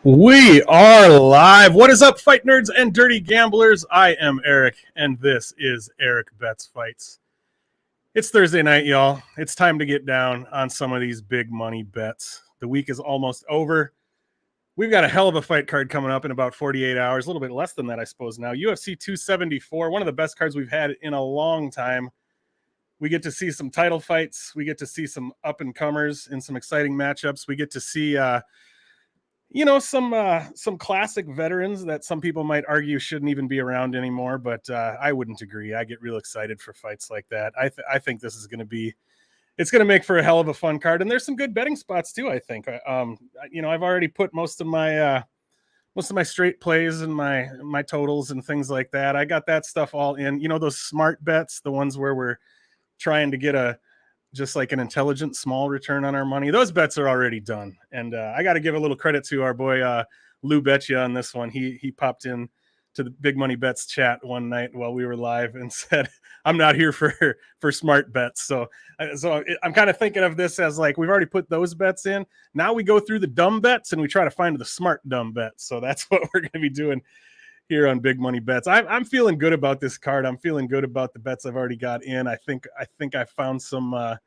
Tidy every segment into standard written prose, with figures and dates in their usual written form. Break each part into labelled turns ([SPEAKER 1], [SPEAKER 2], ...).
[SPEAKER 1] We are live. What is up, fight nerds and dirty gamblers? I am Erik, and this is Erik Bets Fights. It's Thursday night, y'all. It's time to get down on some of these big money bets. The week is almost over. We've got a hell of a fight card coming up in about 48 hours, a little bit less than that, I suppose now. UFC 274, one of the best cards we've had in a long time. We get to see some title fights. We get to see some up-and-comers in some exciting matchups. We get to see some classic veterans that some people might argue shouldn't even be around anymore, but I wouldn't agree. I get real excited for fights like that. I think this is going to make for a hell of a fun card, and there's some good betting spots too. I think I've already put most of my straight plays and my totals and things like that. I got that stuff all in. Those smart bets, the ones where we're trying to get just like an intelligent small return on our money. Those bets are already done. And I got to give a little credit to our boy Lou Betcha on this one. He popped in to the Big Money Bets chat one night while we were live and said, I'm not here for smart bets. So I'm kind of thinking of this as like, we've already put those bets in. Now we go through the dumb bets and we try to find the smart dumb bets. So that's what we're going to be doing here on Big Money Bets. I'm feeling good about this card. I'm feeling good about the bets I've already got in. I think I found some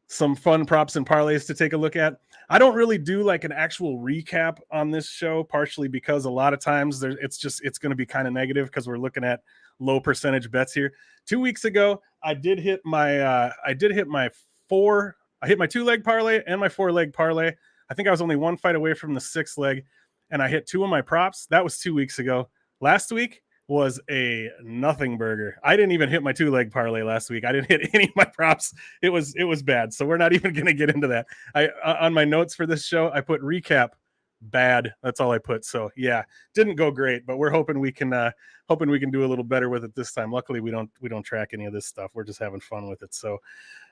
[SPEAKER 1] fun props and parlays to take a look at. I don't really do like an actual recap on this show, partially because a lot of times it's going to be kind of negative because we're looking at low percentage bets here. 2 weeks ago, I hit my 2-leg parlay and my 4-leg parlay. I think I was only one fight away from the 6th leg, and I hit 2 of my props. That was 2 weeks ago. Last week was a nothing burger. I didn't even hit my 2-leg parlay last week. I didn't hit any of my props. It was bad. So we're not even going to get into that. On my notes for this show, I put recap bad. That's all I put. So yeah, didn't go great, but we're hoping we can do a little better with it this time. Luckily, we don't track any of this stuff. We're just having fun with it. So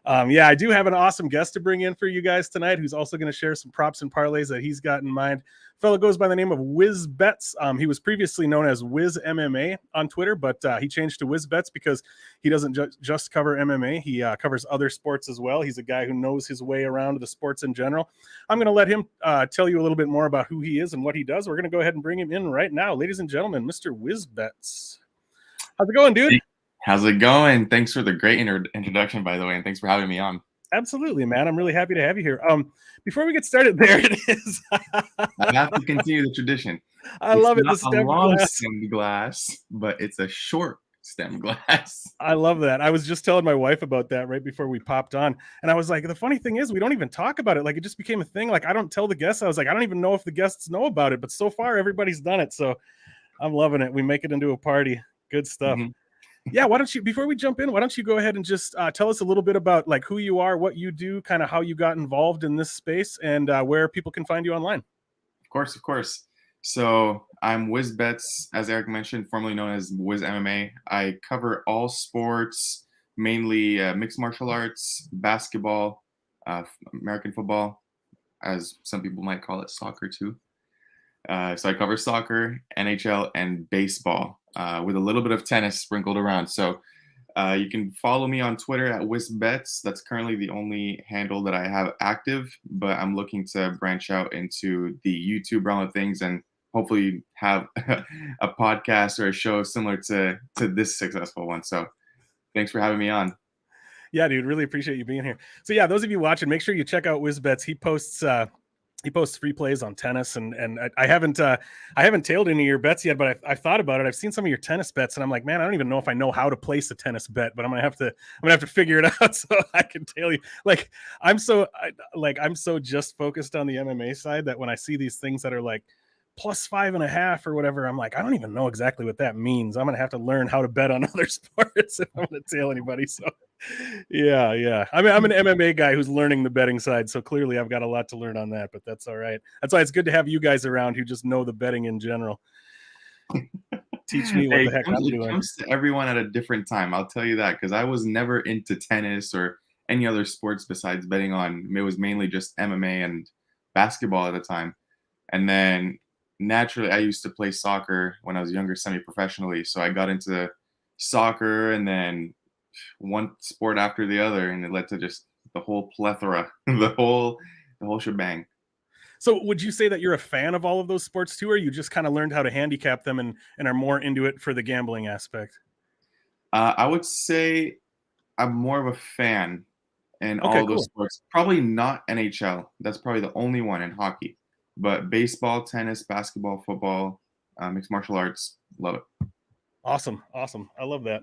[SPEAKER 1] I do have an awesome guest to bring in for you guys tonight, who's also going to share some props and parlays that he's got in mind. Fellow goes by the name of WizzBets. He was previously known as Wizz MMA on Twitter, but he changed to WizzBets because he doesn't just cover MMA. He covers other sports as well. He's a guy who knows his way around the sports in general. I'm going to let him tell you a little bit more about who he is and what he does. We're going to go ahead and bring him in right now. Ladies and gentlemen, Mr. WizzBets. How's it going, dude?
[SPEAKER 2] How's it going? Thanks for the great introduction, by the way, and thanks for having me on.
[SPEAKER 1] Absolutely, man. I'm really happy to have you here. Before we get started, there it is.
[SPEAKER 2] I have to continue the tradition.
[SPEAKER 1] I love it.
[SPEAKER 2] It's not a long stemmed glass, but it's a short stem glass.
[SPEAKER 1] I love that. I was just telling my wife about that right before we popped on. And I was like, the funny thing is we don't even talk about it. Like, it just became a thing. Like, I don't tell the guests. I was like, I don't even know if the guests know about it, but so far everybody's done it. So I'm loving it. We make it into a party. Good stuff. Mm-hmm. Yeah, why don't you, before we jump in, why don't you go ahead and just tell us a little bit about like who you are, what you do, kind of how you got involved in this space, and where people can find you online.
[SPEAKER 2] Of course. So I'm WizzBets, as Erik mentioned, formerly known as Wizz MMA. I cover all sports, mainly mixed martial arts, basketball, American football, as some people might call it, soccer too. So I cover soccer, NHL, and baseball. With a little bit of tennis sprinkled around. So you can follow me on Twitter at WizzBets. That's currently the only handle that I have active, but I'm looking to branch out into the YouTube realm of things and hopefully have a podcast or a show similar to this successful one. So thanks for having me on.
[SPEAKER 1] Yeah, dude, really appreciate you being here. So yeah, those of you watching, make sure you check out WizzBets. He posts free plays on tennis, and I haven't tailed any of your bets yet, but I've thought about it. I've seen some of your tennis bets, and I'm like, man, I don't even know if I know how to place a tennis bet, but I'm gonna have to figure it out so I can tell you. Like, I'm so just focused on the MMA side that when I see these things that are like +5.5 or whatever, I'm like, I don't even know exactly what that means. I'm gonna have to learn how to bet on other sports if I'm gonna tail anybody. So yeah. I mean, I'm an MMA guy who's learning the betting side, so clearly I've got a lot to learn on that, but that's all right. That's why it's good to have you guys around who just know the betting in general. Teach me what the heck I'm doing.
[SPEAKER 2] It comes to everyone at a different time, I'll tell you that, because I was never into tennis or any other sports besides betting on. It was mainly just MMA and basketball at the time. And then naturally, I used to play soccer when I was younger, semi-professionally, so I got into soccer and then one sport after the other, and it led to just the whole plethora, the whole shebang.
[SPEAKER 1] So would you say that you're a fan of all of those sports too, or you just kind of learned how to handicap them and are more into it for the gambling aspect?
[SPEAKER 2] I would say I'm more of a fan in
[SPEAKER 1] Okay,
[SPEAKER 2] all those
[SPEAKER 1] cool.
[SPEAKER 2] sports. Probably not NHL. That's probably the only one in hockey. But baseball, tennis, basketball, football, mixed martial arts, love it.
[SPEAKER 1] Awesome. I love that.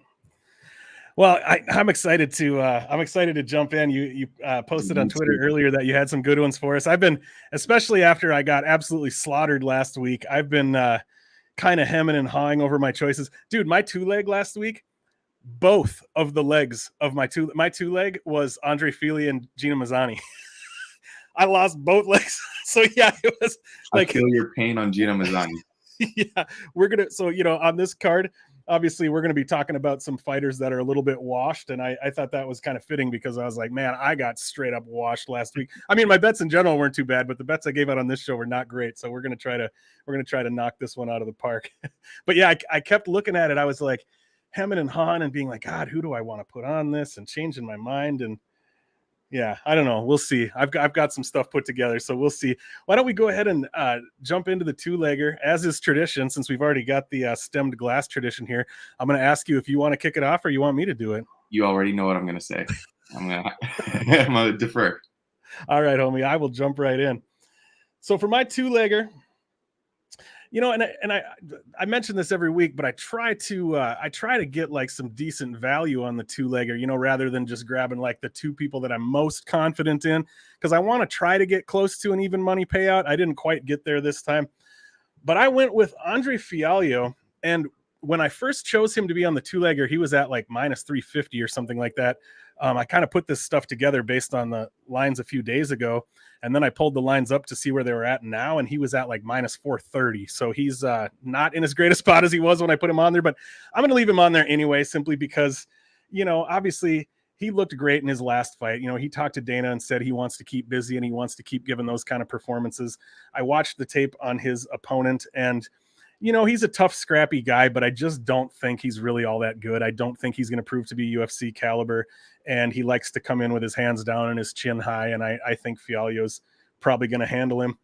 [SPEAKER 1] Well, I'm excited to jump in. You posted on
[SPEAKER 2] Me
[SPEAKER 1] Twitter
[SPEAKER 2] too.
[SPEAKER 1] earlier that you had some good ones for us. I've been, especially after I got absolutely slaughtered last week, I've been kind of hemming and hawing over my choices. Dude, my 2-leg last week, both of the legs of my 2-leg was Andre Fili and Gina Mazzani. I lost both legs. So yeah, it was like
[SPEAKER 2] I feel your pain on Gina Mazzani.
[SPEAKER 1] yeah, so on this card, obviously we're gonna be talking about some fighters that are a little bit washed, and I thought that was kind of fitting because I was like, man, I got straight up washed last week. I mean, my bets in general weren't too bad, but the bets I gave out on this show were not great. So we're gonna try to knock this one out of the park. But yeah, I kept looking at it. I was like hemming and hawing and being like, God, who do I want to put on this, and changing my mind. And yeah, I don't know. We'll see. I've got some stuff put together, so we'll see. Why don't we go ahead and jump into the 2-legger, as is tradition, since we've already got the stemmed glass tradition here. I'm going to ask you if you want to kick it off or you want me to do it.
[SPEAKER 2] You already know what I'm going to say. I'm going to defer.
[SPEAKER 1] All right, homie. I will jump right in. So for my 2-legger, and I mention this every week, but I try to get like some decent value on the 2-legger, rather than just grabbing like the 2 people that I'm most confident in, because I want to try to get close to an even money payout. I didn't quite get there this time, but I went with Andre Fialho, and when I first chose him to be on the 2-legger, he was at like minus 350 or something like that. I kind of put this stuff together based on the lines a few days ago, and then I pulled the lines up to see where they were at now, and he was at like minus 430. So he's not in as great a spot as he was when I put him on there, but I'm going to leave him on there anyway, simply because, obviously he looked great in his last fight. He talked to Dana and said he wants to keep busy and he wants to keep giving those kind of performances. I watched the tape on his opponent, and he's a tough, scrappy guy, but I just don't think he's really all that good. I don't think he's going to prove to be UFC caliber, and he likes to come in with his hands down and his chin high, and I think Fialho's probably going to handle him.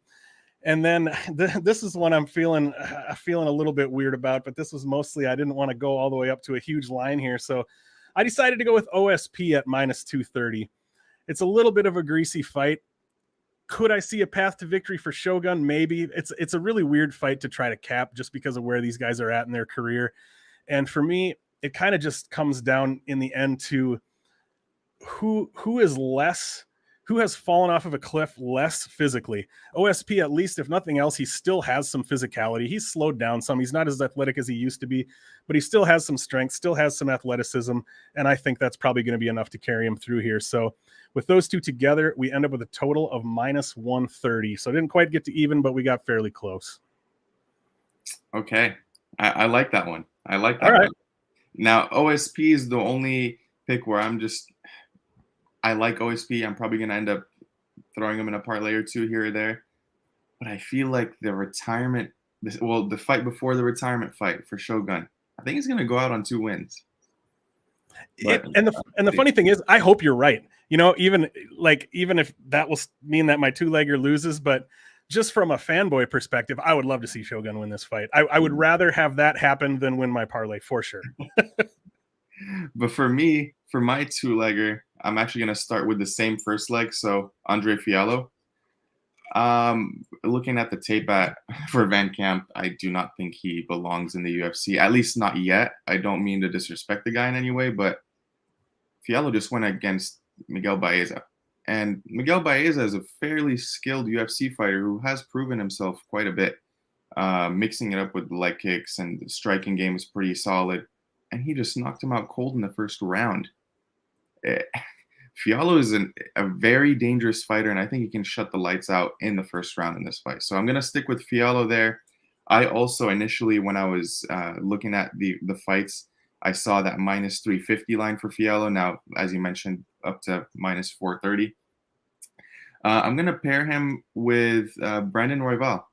[SPEAKER 1] And then this is one I'm feeling a little bit weird about, but this was mostly I didn't want to go all the way up to a huge line here, so I decided to go with OSP at minus 230. It's a little bit of a greasy fight. Could I see a path to victory for Shogun? Maybe. It's a really weird fight to try to cap just because of where these guys are at in their career. And for me, it kind of just comes down in the end to who has fallen off of a cliff less physically. OSP, at least, if nothing else, he still has some physicality. He's slowed down some. He's not as athletic as he used to be, but he still has some strength, still has some athleticism. And I think that's probably going to be enough to carry him through here. So with those 2 together, we end up with a total of minus 130. So I didn't quite get to even, but we got fairly close.
[SPEAKER 2] Okay. I like that one. I like that
[SPEAKER 1] All right.
[SPEAKER 2] one. Now, OSP is the only pick where I like OSP. I'm probably going to end up throwing him in a parlay or 2 here or there. But I feel like the fight before the retirement fight for Shogun, I think he's going to go out on 2 wins.
[SPEAKER 1] And the funny thing is, I hope you're right. Even if that will mean that my 2-legger loses, but just from a fanboy perspective, I would love to see Shogun win this fight. I would rather have that happen than win my parlay for sure.
[SPEAKER 2] But for me, for my 2-legger, I'm actually going to start with the same first leg. So Andre Fialho. Looking at the tape for Van Camp, I do not think he belongs in the UFC, at least not yet. I don't mean to disrespect the guy in any way, but Fialho just went against Miguel Baeza. And Miguel Baeza is a fairly skilled UFC fighter who has proven himself quite a bit, mixing it up with leg kicks, and the striking game is pretty solid. And he just knocked him out cold in the first round. Fialho is a very dangerous fighter, and I think he can shut the lights out in the first round in this fight. So I'm going to stick with Fialho there. I also initially, when I was looking at the fights, I saw that minus 350 line for Fialho. Now, as you mentioned, up to minus 430. I'm going to pair him with Brandon Royval.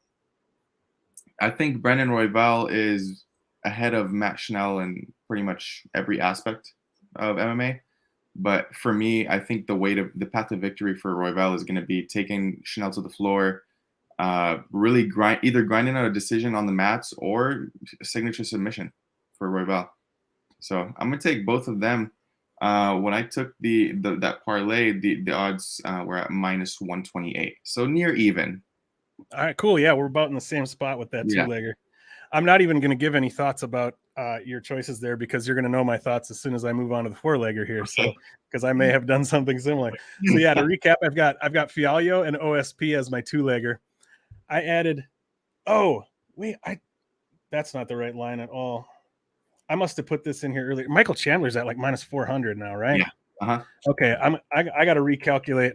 [SPEAKER 2] I think Brandon Royval is ahead of Matt Schnell in pretty much every aspect of MMA. But for me, I think the path to victory for Royval is going to be taking Schnell to the floor, Really grinding out a decision on the mats or a signature submission for Royval. So I'm gonna take both of them. When I took that parlay, the odds were at -128, so near even.
[SPEAKER 1] All right, cool. Yeah, we're about in the same spot with that
[SPEAKER 2] Yeah.
[SPEAKER 1] two-legger. I'm not even going to give any thoughts about your choices there because you're going to know my thoughts as soon as I move on to the four-legger here.
[SPEAKER 2] Okay.
[SPEAKER 1] So, because I may have done something similar. So yeah, to recap, I've got Fialho and OSP as my two-legger. I added. Oh wait, that's not the right line at all. I must have put this in here earlier. Michael Chandler's at like -400 now, right?
[SPEAKER 2] Yeah. Uh-huh.
[SPEAKER 1] Okay, I got to recalculate.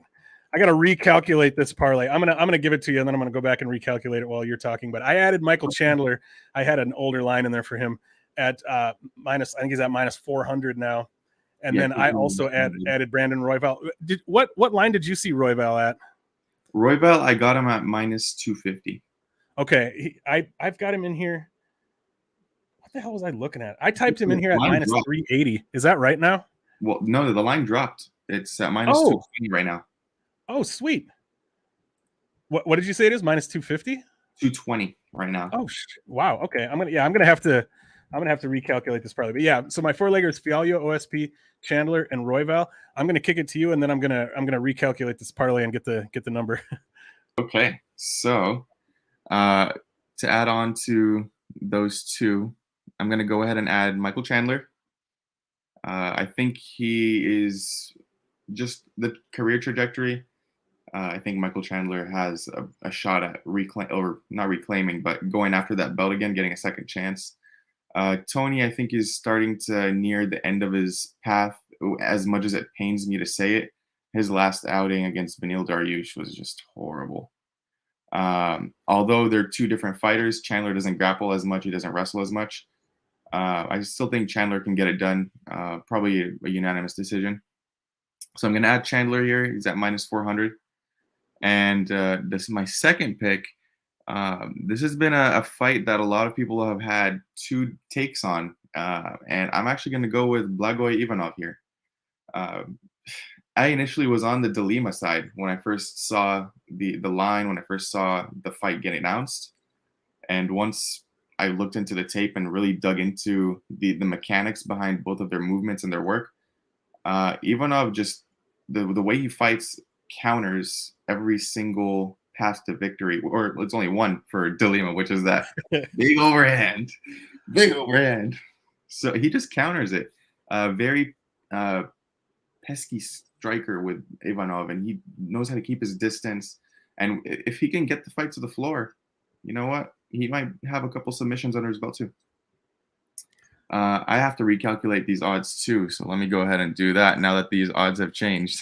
[SPEAKER 1] I got to recalculate this parlay. I'm gonna give it to you, and then I'm gonna go back and recalculate it while you're talking. But I added Michael Chandler. I had an older line in there for him at minus. I think he's at -400 now. And then I also added Brandon Royval. What line did you see Royval at?
[SPEAKER 2] Royval, I got him at -250.
[SPEAKER 1] Okay, I've got him in here. What the hell was I looking at? I typed him in here at -380. Is that right now?
[SPEAKER 2] Well, no, the line dropped. It's at -220 right now.
[SPEAKER 1] Oh, sweet. What did you say it is? -250?
[SPEAKER 2] 220 right now.
[SPEAKER 1] Oh, wow. Okay. I'm gonna have to recalculate this probably. But yeah, so my four-legger is Fialho, OSP, Chandler, and Royval. I'm gonna kick it to you, and then I'm gonna recalculate this parlay and get the number.
[SPEAKER 2] Okay. So to add on to those two, I'm gonna go ahead and add Michael Chandler. I think he is just the career trajectory. I think Michael Chandler has a shot at not reclaiming, but going after that belt again, getting a second chance. Tony, I think, is starting to near the end of his path, as much as it pains me to say it. His last outing against Beneil Dariush was just horrible. Although they're two different fighters, Chandler doesn't grapple as much, he doesn't wrestle as much. I still think Chandler can get it done, probably a unanimous decision. So I'm going to add Chandler here. He's at -400. And this is my second pick. This has been a fight that a lot of people have had two takes on. And I'm actually going to go with Blagoy Ivanov here. I initially was on the De Lima side when I first saw the line, when I first saw the fight get announced. And once I looked into the tape and really dug into the mechanics behind both of their movements and their work, Ivanov just, the way he fights counters every single path to victory, or it's only one for De Lima, which is that big overhand. So he just counters it. Very pesky striker with Ivanov, and he knows how to keep his distance. And if he can get the fight to the floor, you know what? He might have a couple submissions under his belt too. I have to recalculate these odds too, so let me go ahead and do that now that these odds have changed.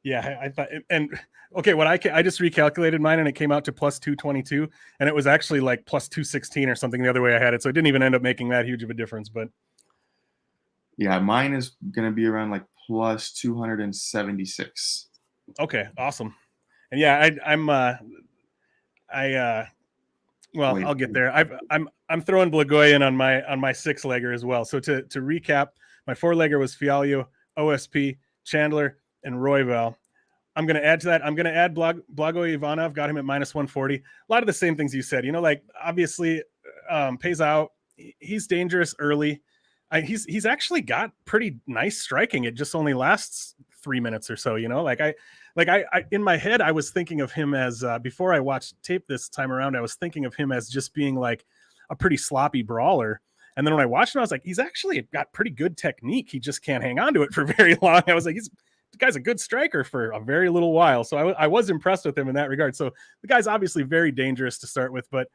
[SPEAKER 1] Yeah, I thought, and okay, I just recalculated mine and it came out to +222, and it was actually like +216 or something the other way I had it, so it didn't even end up making that huge of a difference. But
[SPEAKER 2] yeah, mine is gonna be around like +276.
[SPEAKER 1] Okay, awesome. And yeah, well, I'll get there. I'm throwing Blagoy in on my six-legger as well. So to recap, my four-legger was Fialho, OSP, Chandler, and Royval. I'm going to add to that. I'm going to add Blagoy Ivanov. Got him at -140. A lot of the same things you said. You know, like obviously pays out. He's dangerous early. He's actually got pretty nice striking. It just only lasts 3 minutes or so. You know, I in my head, I was thinking of him as before I watched tape this time around. I was thinking of him as just being like a pretty sloppy brawler. And then when I watched him, I was like, he's actually got pretty good technique. He just can't hang on to it for very long. I was like, the guy's a good striker for a very little while. So I was impressed with him in that regard. So the guy's obviously very dangerous to start with, but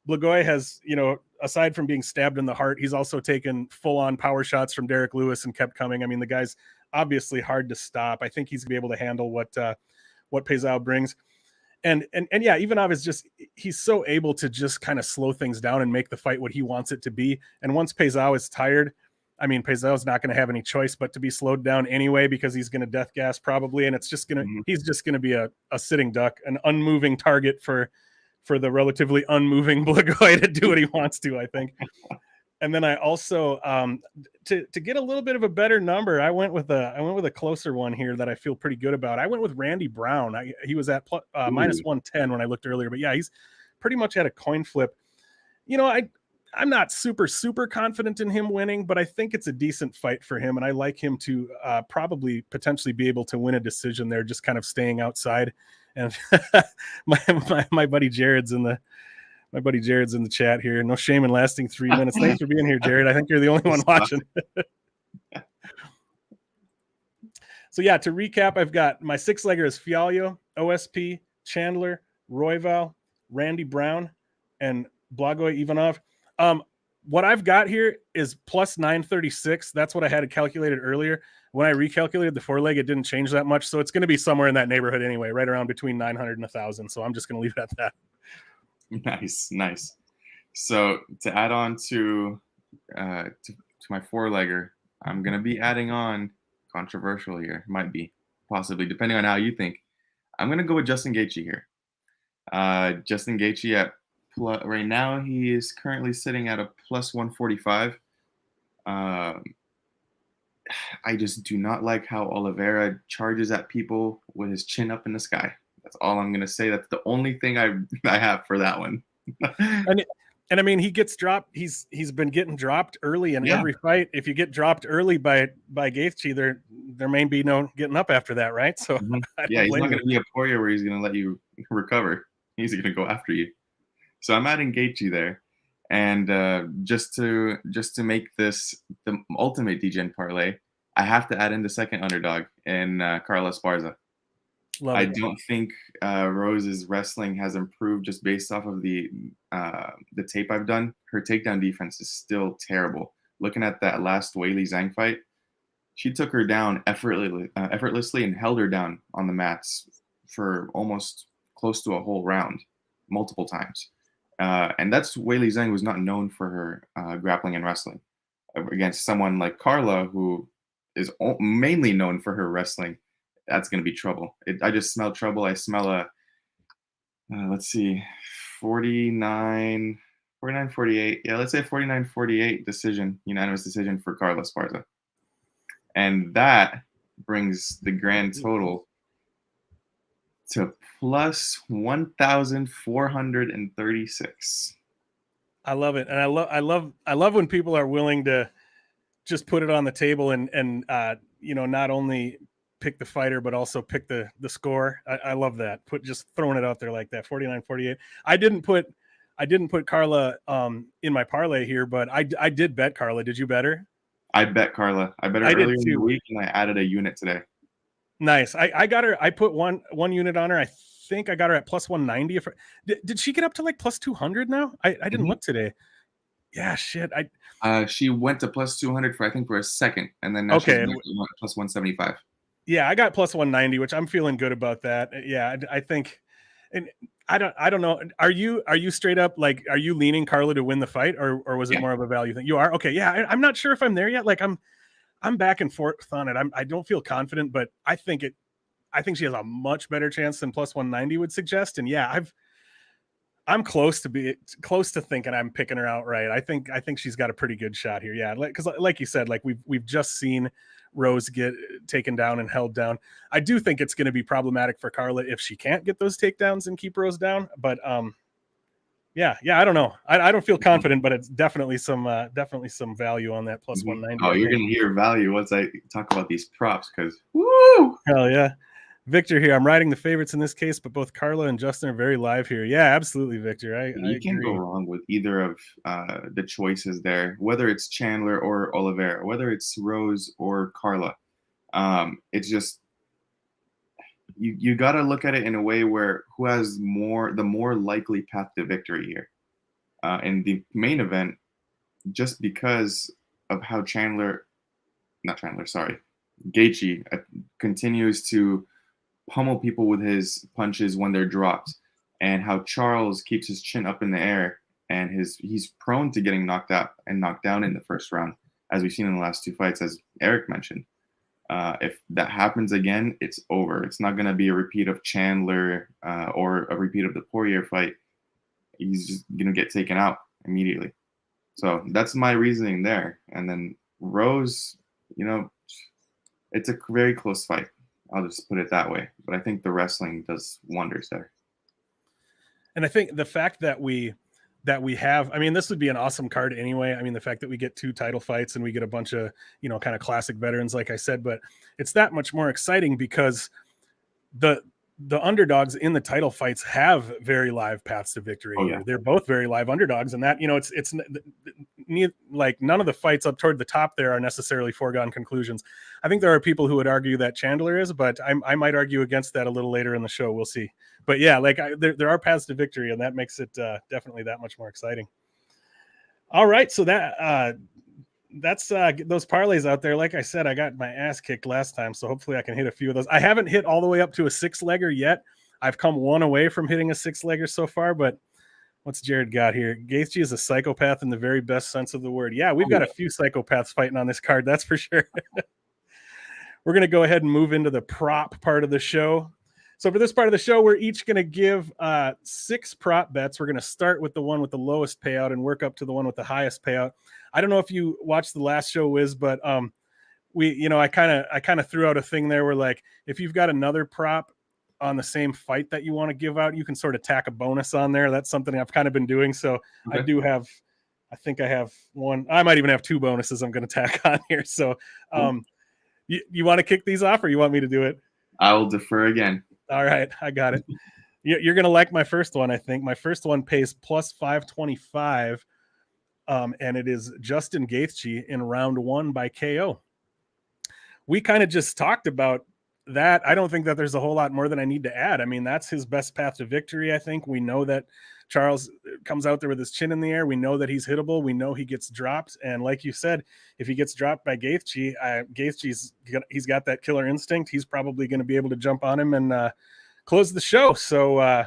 [SPEAKER 1] Blagoy has, you know, aside from being stabbed in the heart, he's also taken full-on power shots from Derek Lewis and kept coming. I mean, the guy's obviously hard to stop. I think he's gonna be able to handle what Pesao brings. And yeah, Ivanov is just, he's so able to just kind of slow things down and make the fight what he wants it to be. And once Pesao is tired, I mean, Pesao's not going to have any choice but to be slowed down anyway, because he's going to death gas probably. And it's just going to, he's just going to be a sitting duck, an unmoving target for the relatively unmoving Blagoy to do what he wants to, I think. And then I also to get a little bit of a better number, I went with a closer one here that I feel pretty good about. I went with Randy Brown. He was at minus 110 when I looked earlier, but yeah, he's pretty much at a coin flip. I'm not super confident in him winning, but I think it's a decent fight for him, and I like him to probably potentially be able to win a decision there, just kind of staying outside. And my buddy Jared's in the chat here. No shame in lasting 3 minutes. Thanks for being here, Jared. I think you're the only one watching. So yeah, to recap, I've got my 6-legger is Fialho, OSP, Chandler, Royval, Randy Brown, and Blagoy Ivanov. What I've got here is plus 936. That's what I had calculated earlier. When I recalculated the 4-leg, it didn't change that much. So it's going to be somewhere in that neighborhood anyway, right around between 900 and 1,000. So I'm just going to leave it at that.
[SPEAKER 2] Nice. So to add on to my 4-legger, I'm going to be adding on, controversial here, might be, possibly, depending on how you think. I'm going to go with Justin Gaethje here. Justin Gaethje at right now, he is currently sitting at a plus 145. I just do not like how Oliveira charges at people with his chin up in the sky. That's all I'm going to say. That's the only thing I have for that one.
[SPEAKER 1] And I mean, he gets dropped. He's been getting dropped early in every fight. If you get dropped early by Gaethje, there may be no getting up after that, right? So
[SPEAKER 2] yeah, he's not going to be a Poirier where he's going to let you recover. He's going to go after you. So I'm adding Gaethje there, and just to make this the ultimate DGen parlay, I have to add in the second underdog in Carla Esparza. I don't think Rose's wrestling has improved just based off of the tape I've done. Her takedown defense is still terrible. Looking at that last Weili Zhang fight, she took her down effortlessly and held her down on the mats for almost close to a whole round, multiple times. And that's Weili Zhang was not known for her grappling and wrestling. Against someone like Carla, who is mainly known for her wrestling, that's going to be trouble. I just smell trouble. I smell a, let's see, 49, 48. Yeah, let's say 49-48 decision, unanimous decision for Carla Esparza. And that brings the grand total to plus 1,436.
[SPEAKER 1] I love it. And I love when people are willing to just put it on the table and not only pick the fighter, but also pick the score. I love that. Just throwing it out there like that. 49-48. I didn't put Carla in my parlay here, but I did bet Carla. Did you bet her?
[SPEAKER 2] I bet Carla. I bet her earlier in the week, and I added a unit today.
[SPEAKER 1] Nice. I got her. I put one unit on her. I think I got her at plus 190. Did she get up to like plus 200 now? I didn't look today. Yeah, shit.
[SPEAKER 2] She went to plus 200 for a second, and then now she's plus 175.
[SPEAKER 1] Yeah, I got plus 190, which I'm feeling good about that. Yeah, I think, and I don't know. Are you straight up like, are you leaning Carla to win the fight, or was it more of a value thing? You are? Okay, yeah. I'm not sure if I'm there yet. Like I'm back and forth on it. I don't feel confident, but I think she has a much better chance than plus 190 would suggest. And yeah, I'm close to thinking I'm picking her outright. I think she's got a pretty good shot here. Yeah, because like you said, like we've just seen Rose get taken down and held down. I do think it's going to be problematic for Carla if she can't get those takedowns and keep Rose down. But yeah, I don't know. I don't feel confident, but it's definitely some value on that plus 190.
[SPEAKER 2] Oh, you're going to hear value once I talk about these props, because woo!
[SPEAKER 1] Hell yeah. Victor here. I'm riding the favorites in this case, but both Carla and Justin are very live here. Yeah, absolutely, Victor.
[SPEAKER 2] You can't go wrong with either of the choices there, whether it's Chandler or Oliveira, whether it's Rose or Carla. It's just you got to look at it in a way where who has the more likely path to victory here. In the main event, just because of how Gaethje continues to pummel people with his punches when they're dropped, and how Charles keeps his chin up in the air, and he's prone to getting knocked out and knocked down in the first round, as we've seen in the last two fights, as Erik mentioned. If that happens again, it's over. It's not going to be a repeat of Chandler or a repeat of the Poirier fight. He's just going to get taken out immediately. So that's my reasoning there. And then Rose, it's a very close fight. I'll just put it that way. But I think the wrestling does wonders there.
[SPEAKER 1] And I think the fact that we have, I mean, this would be an awesome card anyway. I mean, the fact that we get 2 title fights and we get a bunch of, kind of classic veterans, like I said, but it's that much more exciting because the underdogs in the title fights have very live paths to victory.
[SPEAKER 2] Oh, yeah.
[SPEAKER 1] They're both very live underdogs, and that, it's like none of the fights up toward the top there are necessarily foregone conclusions. I think there are people who would argue that Chandler is, but I might argue against that a little later in the show. We'll see. But yeah, like there are paths to victory, and that makes it definitely that much more exciting. All right, so that's those parlays out there. Like I said, I got my ass kicked last time, so hopefully I can hit a few of those. I haven't hit all the way up to a 6-legger yet. I've come one away from hitting a 6-legger so far, but what's Jared got here? Gaethje is a psychopath in the very best sense of the word. Yeah, we've got a few psychopaths fighting on this card, that's for sure. We're going to go ahead and move into the prop part of the show. So for this part of the show, we're each going to give 6 prop bets. We're going to start with the one with the lowest payout and work up to the one with the highest payout. I don't know if you watched the last show, Wizz, but I kind of threw out a thing there where, like, if you've got another prop on the same fight that you want to give out, you can sort of tack a bonus on there. That's something I've kind of been doing. So okay. I think I have one. I might even have 2 bonuses I'm going to tack on here. So you want to kick these off, or you want me to do it?
[SPEAKER 2] I will defer again.
[SPEAKER 1] All right, I got it. You're going to like my first one, I think. My first one pays plus 525, and it is Justin Gaethje in round 1 by KO. We kind of just talked about that. I don't think that there's a whole lot more than I need to add. I mean, that's his best path to victory, I think. We know that Charles comes out there with his chin in the air. We know that he's hittable. We know he gets dropped. And like you said, if he gets dropped by Gaethje, he's got that killer instinct. He's probably going to be able to jump on him and close the show. So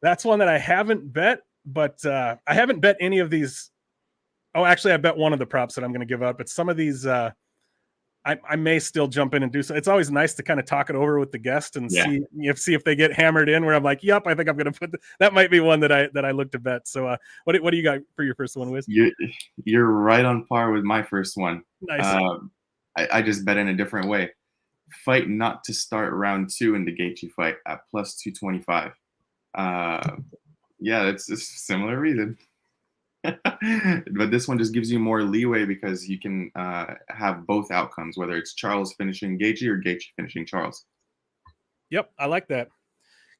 [SPEAKER 1] that's one that I haven't bet, but I haven't bet any of these. Oh, actually, I bet one of the props that I'm going to give out, but some of these I may still jump in and do so. It's always nice to kind of talk it over with the guest and see if they get hammered in where I'm like, yep, I think I'm going to put that might be one that I look to bet. So what do you got for your first one, Wizz?
[SPEAKER 2] You're right on par with my first one.
[SPEAKER 1] Nice.
[SPEAKER 2] I just bet in a different way. Fight not to start round 2 in the Gaethje fight at plus 225. It's a similar reason. But this one just gives you more leeway because you can have both outcomes, whether it's Charles finishing Gaethje or Gaethje finishing Charles.
[SPEAKER 1] Yep, I like that.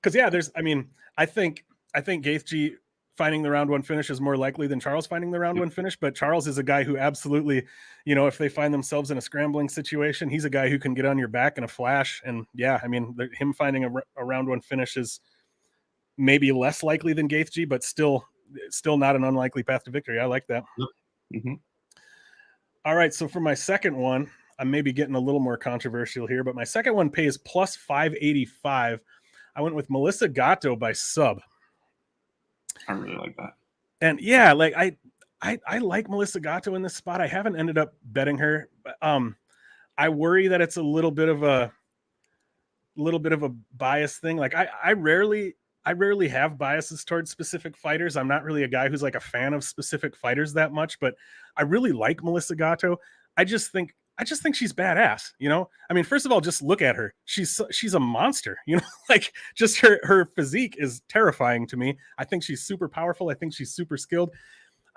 [SPEAKER 1] Because I think Gaethje finding the round 1 finish is more likely than Charles finding the round 1 finish. But Charles is a guy who absolutely, if they find themselves in a scrambling situation, he's a guy who can get on your back in a flash. And him finding a round 1 finish is maybe less likely than Gaethje, but still not an unlikely path to victory. I like that.
[SPEAKER 2] Mm-hmm.
[SPEAKER 1] All right. So for my second one, I'm maybe getting a little more controversial here, but my second one pays plus 585. I went with Melissa Gatto by sub.
[SPEAKER 2] I really like that.
[SPEAKER 1] And yeah, like I like Melissa Gatto in this spot. I haven't ended up betting her. I worry that it's a little bit of a bias thing. Like I rarely have biases towards specific fighters. I'm not really a guy who's like a fan of specific fighters that much, but I really like Melissa Gatto. I just think she's badass. I mean, first of all, just look at her. She's a monster, like just her physique is terrifying to me. I think she's super powerful. I think she's super skilled.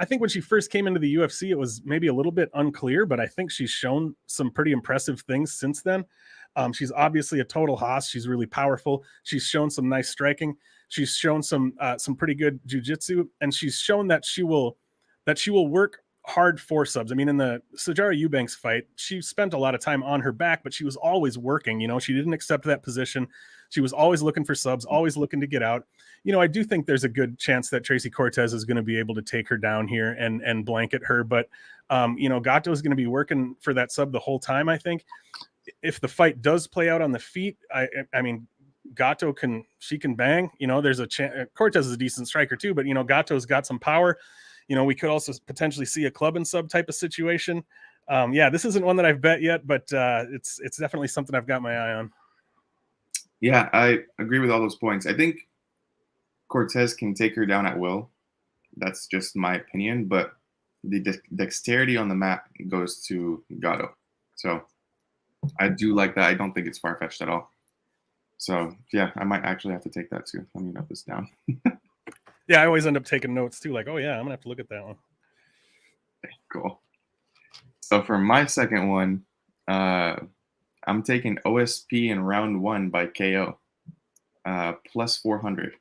[SPEAKER 1] I think when she first came into the UFC, it was maybe a little bit unclear, but I think she's shown some pretty impressive things since then. She's obviously a total hoss. She's really powerful. She's shown some nice striking. She's shown some pretty good jiu-jitsu, and she's shown that she will work hard for subs. I mean, in the Sijara Eubanks fight, she spent a lot of time on her back, but she was always working. She didn't accept that position. She was always looking for subs, always looking to get out. I do think there's a good chance that Tracy Cortez is going to be able to take her down here and blanket her. But, Gatto is going to be working for that sub the whole time, I think. If the fight does play out on the feet, I mean, Gatto can bang. There's a chance. Cortez is a decent striker too, but Gatto's got some power. We could also potentially see a club and sub type of situation. This isn't one that I've bet yet, but it's definitely something I've got my eye on.
[SPEAKER 2] Yeah, I agree with all those points. I think Cortez can take her down at will. That's just my opinion, but the dexterity on the mat goes to Gatto. So I do like that. I don't think it's far-fetched at all. So yeah, I might actually have to take that too. Let me note this down.
[SPEAKER 1] Yeah, I always end up taking notes too. Like, oh yeah, I'm gonna have to look at that one.
[SPEAKER 2] Okay, cool. So for my second one, I'm taking OSP in round 1 by KO, plus 400.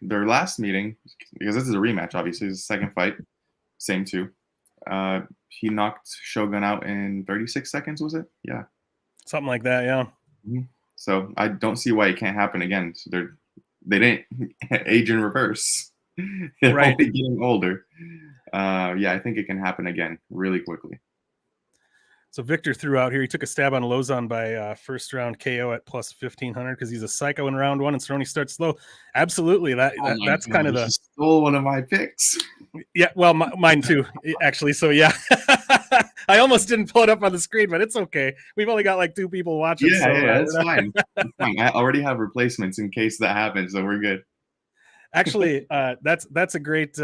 [SPEAKER 2] Their last meeting, because this is a rematch, obviously, it's the second fight, same two. He knocked Shogun out in 36 seconds, was it? Yeah.
[SPEAKER 1] Something like that, yeah.
[SPEAKER 2] Mm-hmm. So I don't see why it can't happen again. So they didn't age in reverse. They're
[SPEAKER 1] Right.
[SPEAKER 2] only getting older. Yeah, I think it can happen again really quickly.
[SPEAKER 1] So Victor threw out here. He took a stab on Lozon by first round KO at plus 1,500 because he's a psycho in round 1 and Cerrone starts slow. Absolutely, that's kind of the.
[SPEAKER 2] Stole one of my picks.
[SPEAKER 1] Yeah, well, mine too, actually. So yeah, I almost didn't pull it up on the screen, but it's okay. We've only got like 2 people watching.
[SPEAKER 2] Yeah,
[SPEAKER 1] so,
[SPEAKER 2] it's fine. It's fine. I already have replacements in case that happens, so we're good.
[SPEAKER 1] Actually, that's a great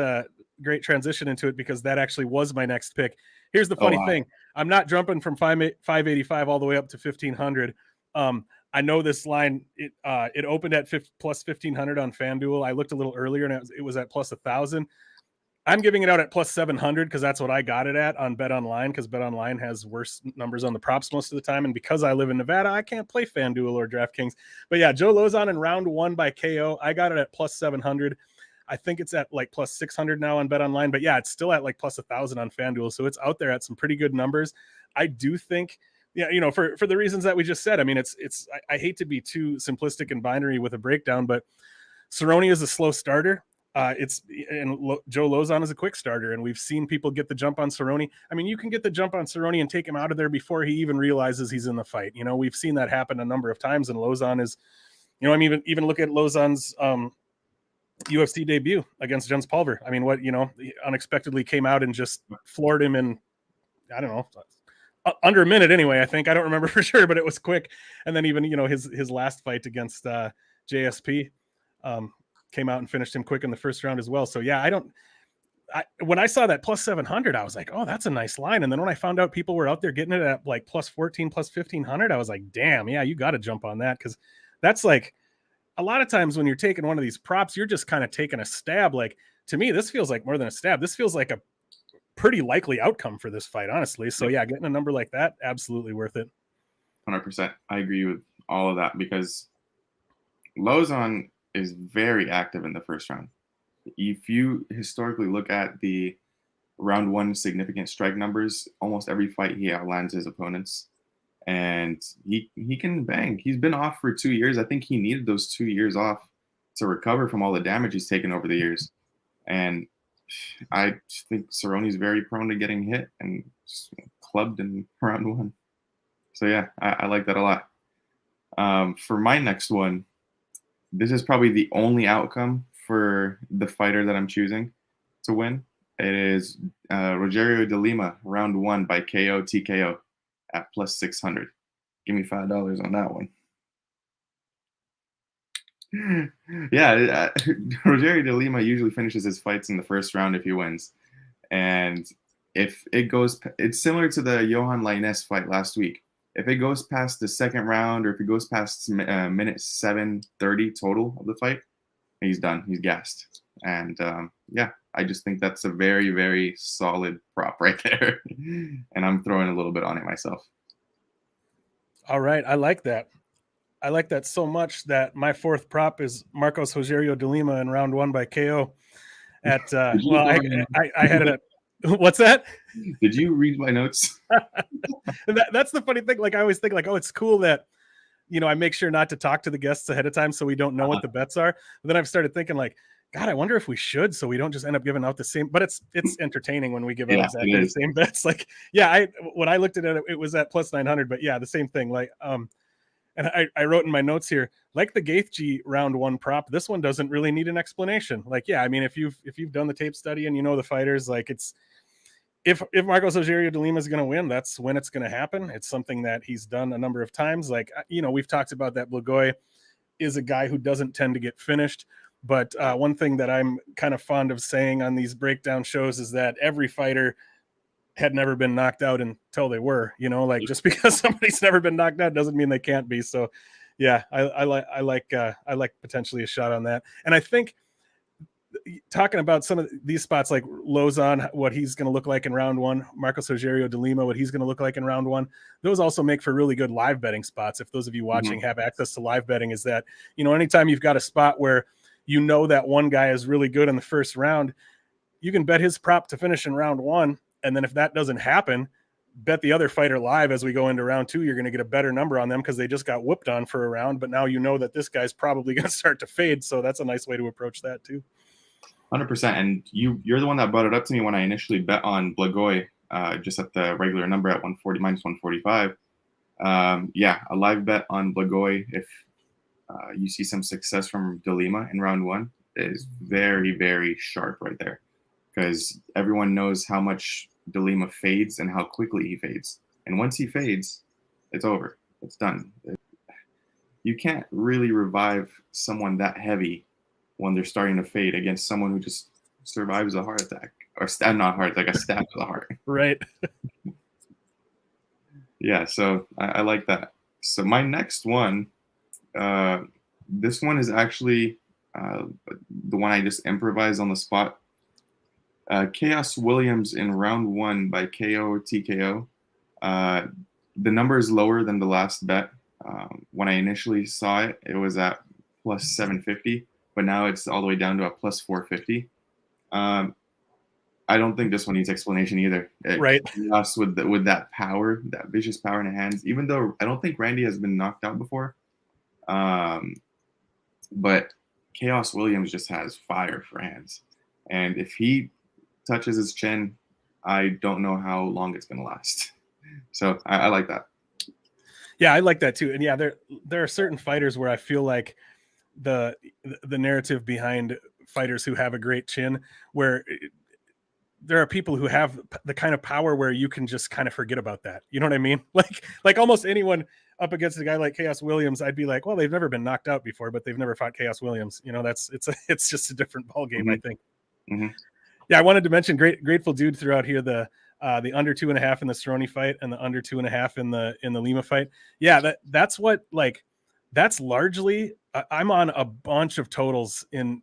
[SPEAKER 1] transition into it because that actually was my next pick. Here's the funny thing. I'm not jumping from 585 all the way up to 1,500. I know this line, it opened at plus 1,500 on FanDuel. I looked a little earlier and it was at plus 1,000. I'm giving it out at plus 700 because that's what I got it at on BetOnline because BetOnline has worse numbers on the props most of the time. And because I live in Nevada, I can't play FanDuel or DraftKings. But yeah, Joe Lozon in round 1 by KO. I got it at plus 700. I think it's at like plus 600 now on BetOnline, but yeah, it's still at like plus 1,000 on FanDuel. So it's out there at some pretty good numbers. I do think, for the reasons that we just said, I mean, I hate to be too simplistic and binary with a breakdown, but Cerrone is a slow starter. Joe Lozon is a quick starter, and we've seen people get the jump on Cerrone. I mean, you can get the jump on Cerrone and take him out of there before he even realizes he's in the fight. We've seen that happen a number of times, and Lozon is, I mean, even look at Lozon's UFC debut against Jens Pulver. I mean, he unexpectedly came out and just floored him in, I don't know, under a minute anyway, I think. I don't remember for sure, but it was quick. And then even, his last fight against JSP came out and finished him quick in the first round as well. So yeah, when I saw that plus 700, I was like, oh, that's a nice line. And then when I found out people were out there getting it at like plus 14, plus 1,500, I was like, damn, yeah, you got to jump on that. Cause that's like, a lot of times when you're taking one of these props, you're just kind of taking a stab. Like, to me, this feels like more than a stab. This feels like a pretty likely outcome for this fight, honestly. So yeah, getting a number like that, absolutely worth it.
[SPEAKER 2] 100%. I agree with all of that because Lozon is very active in the first round. If you historically look at the round 1 significant strike numbers, almost every fight he outlands his opponents. And he can bang. He's been off for 2 years. I think he needed those 2 years off to recover from all the damage he's taken over the years. And I think Cerrone's very prone to getting hit and clubbed in round 1. So yeah, I like that a lot. For my next one, this is probably the only outcome for the fighter that I'm choosing to win. It is Rogerio De Lima, round 1 by KO TKO. At plus 600. Give me $5 on that one. Yeah, Rogerio De Lima usually finishes his fights in the first round if he wins. And if it goes, it's similar to the Johan Lainez fight last week. If it goes past the second round or if it goes past minute 7:30 total of the fight, he's done. He's gassed. And yeah, I just think that's a very, very solid prop right there. And I'm throwing a little bit on it myself.
[SPEAKER 1] All right. I like that. I like that so much that my fourth prop is Marcos Rogerio De Lima in round 1 by KO. I had it at, what's that?
[SPEAKER 2] Did you read my notes?
[SPEAKER 1] That's the funny thing. Like, I always think like, oh, it's cool that, I make sure not to talk to the guests ahead of time so we don't know what the bets are. But then I've started thinking like, God, I wonder if we should, so we don't just end up giving out the same. But it's entertaining when we give out exactly the same bets. Like, yeah, when I looked at it, it was at plus 900. But yeah, the same thing. Like, and I wrote in my notes here, like the Gaethje round 1 prop, this one doesn't really need an explanation. Like, yeah, I mean, if you've done the tape study and you know the fighters, like it's if Marcos Rogerio De Lima is going to win, that's when it's going to happen. It's something that he's done a number of times. Like, we've talked about that Blagoy is a guy who doesn't tend to get finished. But one thing that I'm kind of fond of saying on these breakdown shows is that every fighter had never been knocked out until they were, like just because somebody's never been knocked out doesn't mean they can't be. So yeah, I like potentially a shot on that. And I think talking about some of these spots like Lozon, what he's going to look like in round one, Marcos Rogerio De Lima, what he's going to look like in round one, those also make for really good live betting spots. If those of you watching have access to live betting, is that, anytime you've got a spot where that one guy is really good in the first round, you can bet his prop to finish in round one. And then if that doesn't happen, bet the other fighter live as we go into round two. You're going to get a better number on them because they just got whooped on for a round. But now that this guy's probably going to start to fade. So that's a nice way to approach that too.
[SPEAKER 2] 100%. And you're the one that brought it up to me when I initially bet on Blagoy, just at the regular number at 140 minus 145. A live bet on Blagoy, if you see some success from De Lima in round one, is very, very sharp right there, because everyone knows how much De Lima fades and how quickly he fades. And once he fades, it's over. It's done. You can't really revive someone that heavy when they're starting to fade against someone who just survives a heart attack, or not heart attack, a stab to the heart.
[SPEAKER 1] Right.
[SPEAKER 2] Yeah, so I like that. So my next one, this one is actually the one I just improvised on the spot. Chaos Williams in round one by KO or TKO. The number is lower than the last bet. When I initially saw it, it was at plus 750. But now it's all the way down to a plus 450. I don't think this one needs explanation either.
[SPEAKER 1] Right.
[SPEAKER 2] Chaos with that power, that vicious power in the hands, even though I don't think Randy has been knocked out before. But Chaos Williams just has fire for hands. And if he touches his chin, I don't know how long it's going to last. So I like that.
[SPEAKER 1] Yeah, I like that too. And yeah, there are certain fighters where I feel like the narrative behind fighters who have a great chin, where there are people who have the kind of power where you can just kind of forget about that. You know what I mean? Like almost anyone up against a guy like Chaos Williams, I'd be like, well, they've never been knocked out before, but they've never fought Chaos Williams. It's just a different ball game, I think.
[SPEAKER 2] Mm-hmm.
[SPEAKER 1] Yeah, I wanted to mention Grateful Dude throughout here, the under 2.5 in the Cerrone fight and the under 2.5 in the Lima fight. Yeah, that's largely. I'm on a bunch of totals in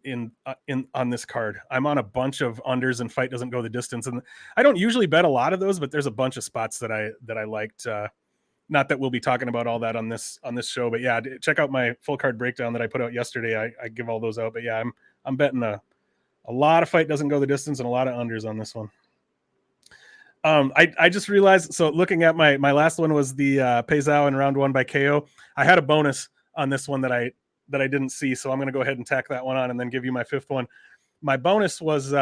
[SPEAKER 1] on this card. I'm on a bunch of unders and fight doesn't go the distance, and I don't usually bet a lot of those, but there's a bunch of spots that I liked. Not that we'll be talking about all that on this show, but yeah, check out my full card breakdown that I put out yesterday. I give all those out, but yeah, I'm betting a lot of fight doesn't go the distance and a lot of unders on this one. I just realized, so looking at my last one was the Peizao in round one by KO. I had a bonus on this one that I didn't see, so I'm going to go ahead and tack that one on and then give you my fifth one. My bonus was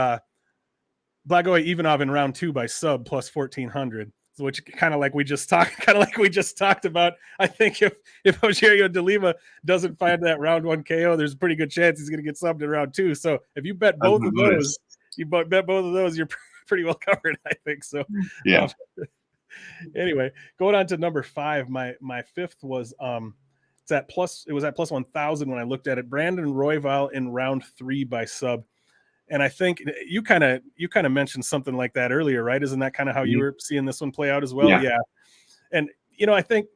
[SPEAKER 1] Blagoy Ivanov in round two by sub plus 1400, which kind of like we just talked about. I think if Rogerio De Lima doesn't find that round one KO, there's a pretty good chance he's going to get subbed in round two. So if you bet both of those, you're pretty well covered, I think. So
[SPEAKER 2] yeah.
[SPEAKER 1] Anyway, going on to number 5, my fifth was it was at plus 1,000 when I looked at it. Brandon Royval in round 3 by sub. And I think you kind of mentioned something like that earlier, right? Isn't that kind of how you were seeing this one play out as well? Yeah. And, I think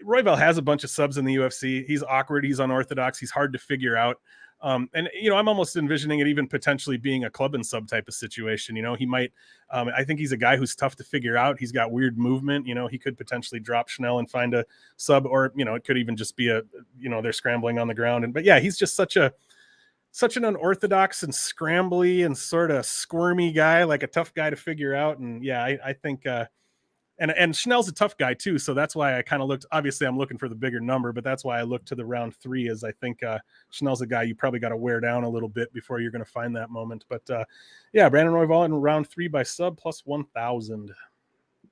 [SPEAKER 1] Royval has a bunch of subs in the UFC. He's awkward. He's unorthodox. He's hard to figure out. And, I'm almost envisioning it even potentially being a club and sub type of situation. He might, I think he's a guy who's tough to figure out. He's got weird movement. He could potentially drop Schnell and find a sub, or, it could even just be they're scrambling on the ground. But yeah, he's just such an unorthodox and scrambly and sort of squirmy guy, like a tough guy to figure out. And yeah, I think, and Schnell's a tough guy too. So that's why I kind of looked, obviously I'm looking for the bigger number, but that's why I looked to the round 3, as I think Schnell's a guy you probably got to wear down a little bit before you're going to find that moment. But yeah, Brandon Royval in round 3 by sub plus 1,000.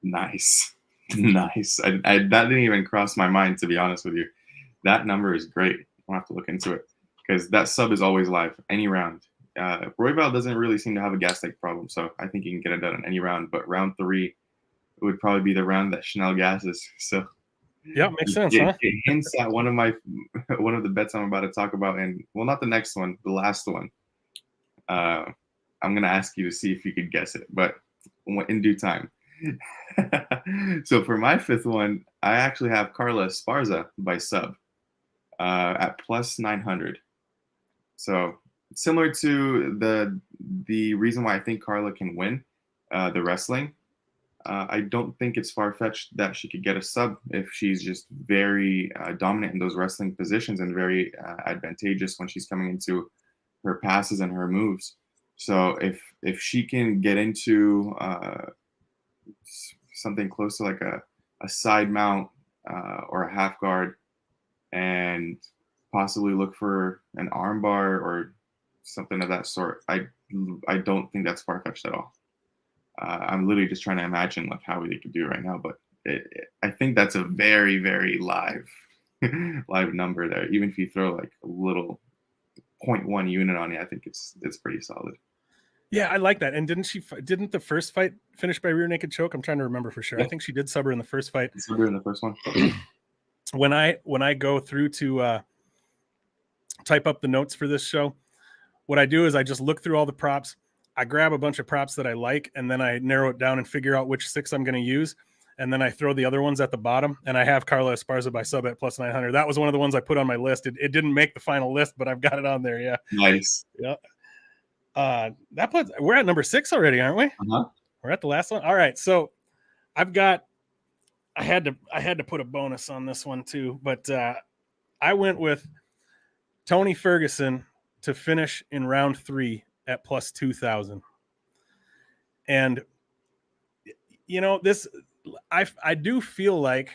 [SPEAKER 2] Nice. That didn't even cross my mind, to be honest with you. That number is great. I'll have to look into it, because that sub is always live, any round. Royval doesn't really seem to have a gas tank problem, so I think he can get it done in any round. But round 3 would probably be the round that Schnell gasses. So
[SPEAKER 1] Yeah, makes sense, huh?
[SPEAKER 2] It hints at one of the bets I'm about to talk about, and well, not the next one, the last one. I'm gonna ask you to see if you could guess it, but in due time. So for my fifth one, I actually have Carla Esparza by sub at plus 900. So similar to the reason why I think Carla can win the wrestling. I don't think it's far-fetched that she could get a sub if she's just very dominant in those wrestling positions and very advantageous when she's coming into her passes and her moves. So if she can get into something close to like a side mount or a half guard and possibly look for an armbar or something of that sort, I don't think that's far-fetched at all. I'm literally just trying to imagine like how they could do it right now, but I think that's a very, very live number there. Even if you throw like a little 0.1 unit on it, I think it's pretty solid.
[SPEAKER 1] Yeah, I like that. And didn't the first fight finish by rear naked choke? I'm trying to remember for sure.
[SPEAKER 2] Yeah.
[SPEAKER 1] I think she did sub her in the first fight.
[SPEAKER 2] Sub her in the first one.
[SPEAKER 1] When I go through to type up the notes for this show, what I do is I just look through all the props. I grab a bunch of props that I like, and then I narrow it down and figure out which 6 I'm going to use. And then I throw the other ones at the bottom, and I have Carla Esparza by sub at plus 900. That was one of the ones I put on my list. It didn't make the final list, but I've got it on there. Yeah.
[SPEAKER 2] Nice.
[SPEAKER 1] Yeah. We're at number 6 already, aren't we?
[SPEAKER 2] Uh-huh.
[SPEAKER 1] We're at the last one. All right. So I had to put a bonus on this one too, but I went with Tony Ferguson to finish in round 3 at plus 2,000. And this, I do feel like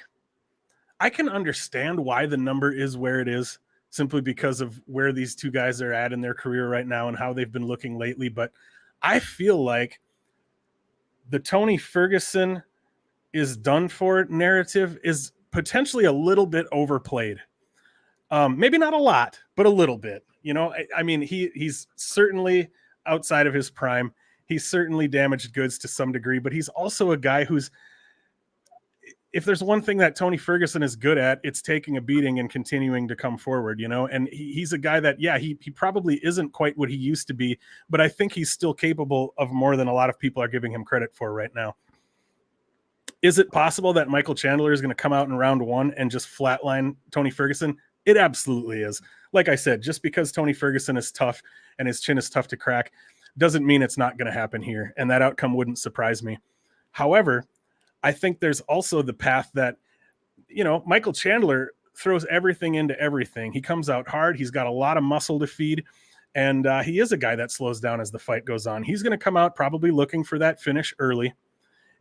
[SPEAKER 1] I can understand why the number is where it is, simply because of where these two guys are at in their career right now and how they've been looking lately. But I feel like the Tony Ferguson is done for narrative is potentially a little bit overplayed. Maybe not a lot, but a little bit. I mean, he's certainly outside of his prime. He's certainly damaged goods to some degree, but he's also a guy who's, if there's one thing that Tony Ferguson is good at, it's taking a beating and continuing to come forward, and he's a guy that, yeah, he probably isn't quite what he used to be, but I think he's still capable of more than a lot of people are giving him credit for right now. Is it possible that Michael Chandler is going to come out in round 1 and just flatline Tony Ferguson? It absolutely is. Like I said, just because Tony Ferguson is tough and his chin is tough to crack doesn't mean it's not going to happen here, and that outcome wouldn't surprise me. However, I think there's also the path that, Michael Chandler throws everything into everything. He comes out hard. He's got a lot of muscle to feed, and he is a guy that slows down as the fight goes on. He's going to come out probably looking for that finish early,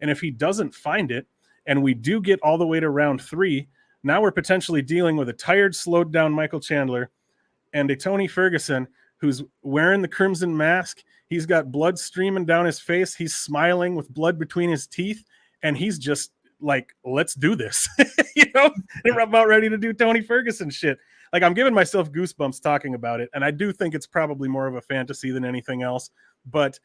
[SPEAKER 1] and if he doesn't find it, and we do get all the way to round 3, now we're potentially dealing with a tired, slowed down Michael Chandler and a Tony Ferguson who's wearing the crimson mask. He's got blood streaming down his face. He's smiling with blood between his teeth. And he's just like, let's do this. They're about ready to do Tony Ferguson shit. Like, I'm giving myself goosebumps talking about it. And I do think it's probably more of a fantasy than anything else. But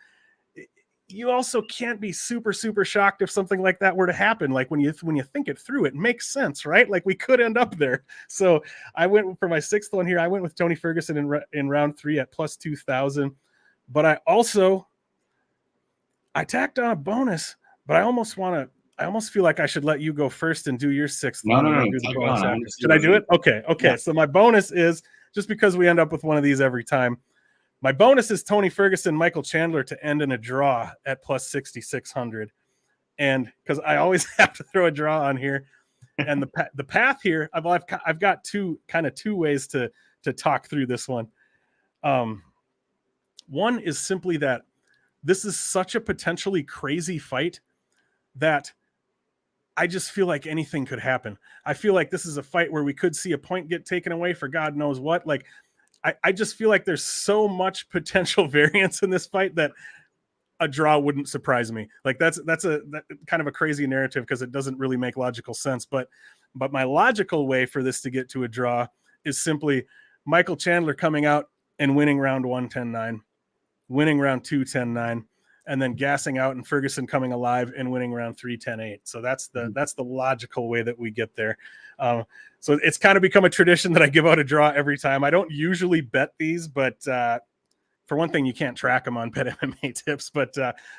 [SPEAKER 1] you also can't be super, super shocked if something like that were to happen. Like when you think it through, it makes sense, right? Like we could end up there. So I went for my 6th one here. I went with Tony Ferguson in round 3 at plus 2,000. But I tacked on a bonus, but I almost feel like I should let you go first and do your 6th one.
[SPEAKER 2] No.
[SPEAKER 1] Do the bonus after. Should I do it? Okay. Yeah. So my bonus is, just because we end up with one of these every time, my bonus is Tony Ferguson, Michael Chandler to end in a draw at plus 6,600. And because I always have to throw a draw on here, and the path here, I've got two ways to talk through this one. One is simply that this is such a potentially crazy fight that I just feel like anything could happen. I feel like this is a fight where we could see a point get taken away for God knows what. Like, I just feel like there's so much potential variance in this fight that a draw wouldn't surprise me. Like that's kind of a crazy narrative because it doesn't really make logical sense. But my logical way for this to get to a draw is simply Michael Chandler coming out and winning round 1 10-9, winning round 2 10-9, and then gassing out and Ferguson coming alive and winning round 3, 10-8. So that's the logical way that we get there. So it's kind of become a tradition that I give out a draw every time. I don't usually bet these, but for one thing, you can't track them on Bet MMA Tips, but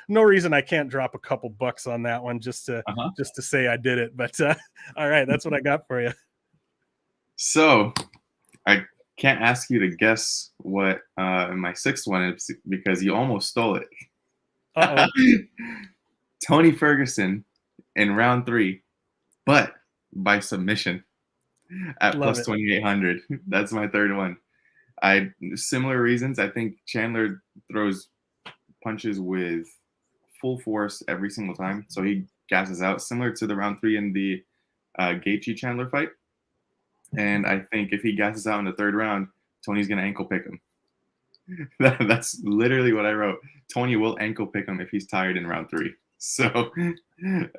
[SPEAKER 1] no reason I can't drop a couple bucks on that one just to say I did it. But all right, that's what I got for you.
[SPEAKER 2] So I can't ask you to guess what my sixth one is because you almost stole it. Tony Ferguson in round 3, but by submission at plus 2,800. That's my third one. Similar reasons. I think Chandler throws punches with full force every single time, so he gasses out, similar to the round 3 in the Gaethje Chandler fight. And I think if he gasses out in the third round, Tony's gonna ankle pick him. That's literally what I wrote. Tony will ankle pick him if he's tired in round 3. So